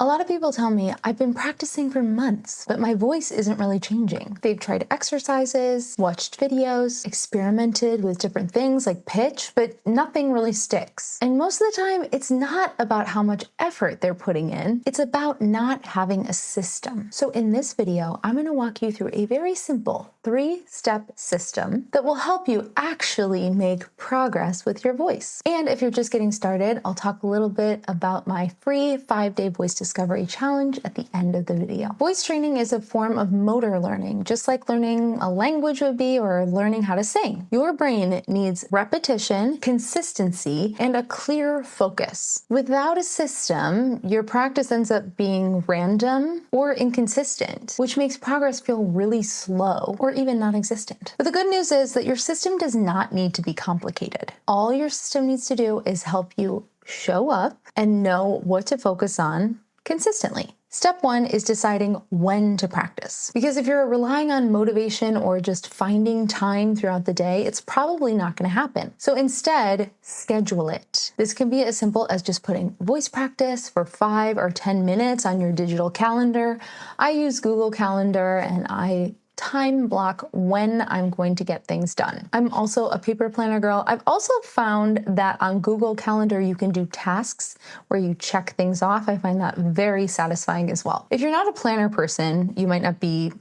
A lot of people tell me I've been practicing for months, but my voice isn't really changing. They've tried exercises, watched videos, experimented with different things like pitch, but nothing really sticks. And most of the time, it's not about how much effort they're putting in. It's about not having a system. So in this video, I'm going to walk you through a very simple 3-step system that will help you actually make progress with your voice. And if you're just getting started, I'll talk a little bit about my free 5-day voice discovery challenge at the end of the video. Voice training is a form of motor learning, just like learning a language would be or learning how to sing. Your brain needs repetition, consistency, and a clear focus. Without a system, your practice ends up being random or inconsistent, which makes progress feel really slow or even non-existent. But the good news is that your system does not need to be complicated. All your system needs to do is help you show up and know what to focus on consistently. Step 1 is deciding when to practice. Because if you're relying on motivation or just finding time throughout the day, it's probably not going to happen. So instead, schedule it. This can be as simple as just putting voice practice for 5 or 10 minutes on your digital calendar. I use Google Calendar and I time block when I'm going to get things done. I'm also a paper planner girl. I've also found that on Google Calendar, you can do tasks where you check things off. I find that very satisfying as well. If you're not a planner person, you might not be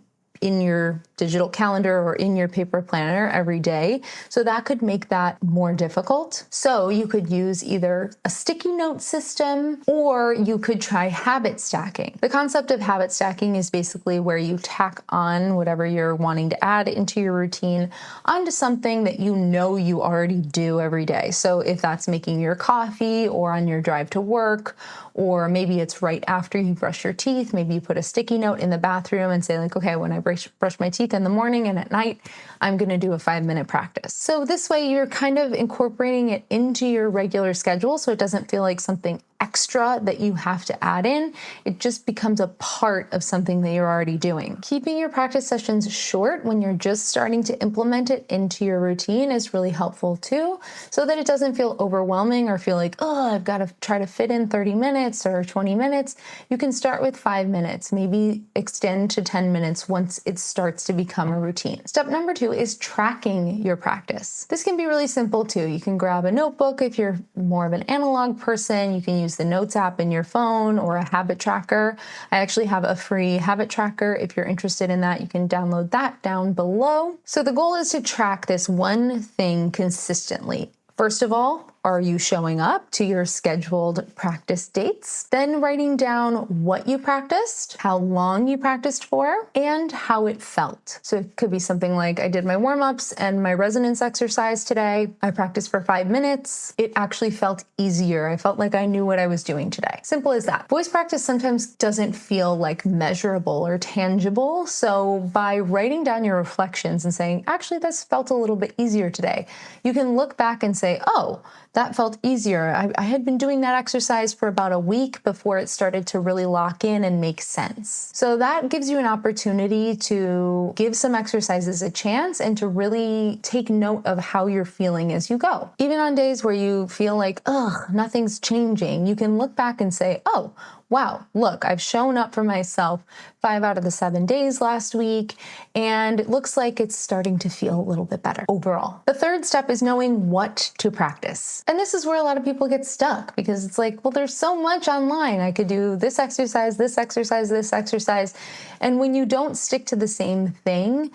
in your digital calendar or in your paper planner every day. So that could make that more difficult. So you could use either a sticky note system or you could try habit stacking. The concept of habit stacking is basically where you tack on whatever you're wanting to add into your routine onto something that you know you already do every day. So if that's making your coffee or on your drive to work, or maybe it's right after you brush your teeth, maybe you put a sticky note in the bathroom and say like, okay, when I brush my teeth in the morning and at night, I'm going to do a 5-minute practice. So this way you're kind of incorporating it into your regular schedule so it doesn't feel like something extra that you have to add in. It just becomes a part of something that you're already doing. Keeping your practice sessions short when you're just starting to implement it into your routine is really helpful too, so that it doesn't feel overwhelming or feel like, oh, I've got to try to fit in 30 minutes or 20 minutes. You can start with 5 minutes, maybe extend to 10 minutes once it starts to become a routine. Step number 2 is tracking your practice. This can be really simple too. You can grab a notebook if you're more of an analog person. You can use the Notes app in your phone or a habit tracker. I actually have a free habit tracker. If you're interested in that, you can download that down below. So the goal is to track this one thing consistently. First of all, are you showing up to your scheduled practice dates? Then writing down what you practiced, how long you practiced for, and how it felt. So it could be something like I did my warm-ups and my resonance exercise today. I practiced for 5 minutes. It actually felt easier. I felt like I knew what I was doing today. Simple as that. Voice practice sometimes doesn't feel like measurable or tangible. So by writing down your reflections and saying, actually, this felt a little bit easier today, you can look back and say, oh, that felt easier. I had been doing that exercise for about a week before it started to really lock in and make sense. So that gives you an opportunity to give some exercises a chance and to really take note of how you're feeling as you go. Even on days where you feel like, ugh, nothing's changing, you can look back and say, oh, wow, look, I've shown up for myself 5 out of the 7 days last week, and it looks like it's starting to feel a little bit better overall. The 3rd step is knowing what to practice. And this is where a lot of people get stuck because it's like, well, there's so much online. I could do this exercise, this exercise, this exercise. And when you don't stick to the same thing,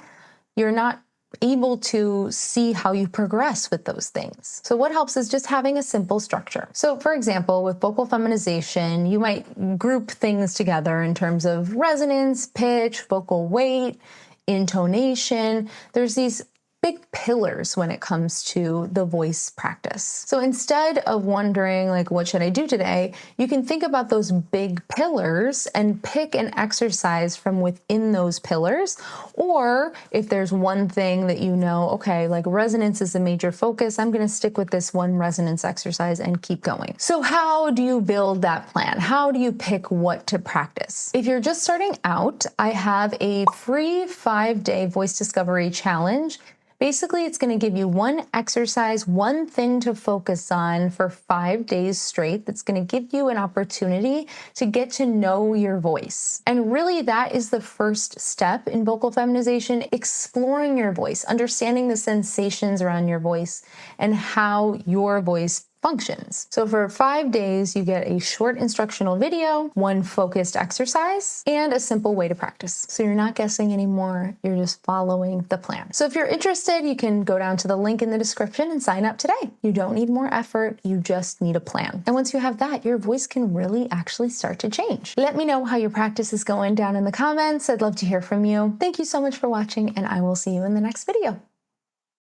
you're not able to see how you progress with those things. So what helps is just having a simple structure. So for example, with vocal feminization, you might group things together in terms of resonance, pitch, vocal weight, intonation. There's these big pillars when it comes to the voice practice. So instead of wondering like, what should I do today? You can think about those big pillars and pick an exercise from within those pillars. Or if there's one thing that you know, okay, like resonance is a major focus, I'm going to stick with this one resonance exercise and keep going. So how do you build that plan? How do you pick what to practice? If you're just starting out, I have a free 5-day voice discovery challenge. Basically, it's going to give you one exercise, one thing to focus on for 5 days straight that's going to give you an opportunity to get to know your voice. And really, that is the first step in vocal feminization, exploring your voice, understanding the sensations around your voice and how your voice functions. So for 5 days, you get a short instructional video, one focused exercise, and a simple way to practice. So you're not guessing anymore, you're just following the plan. So if you're interested, you can go down to the link in the description and sign up today. You don't need more effort, you just need a plan. And once you have that, your voice can really actually start to change. Let me know how your practice is going down in the comments. I'd love to hear from you. Thank you so much for watching, and I will see you in the next video.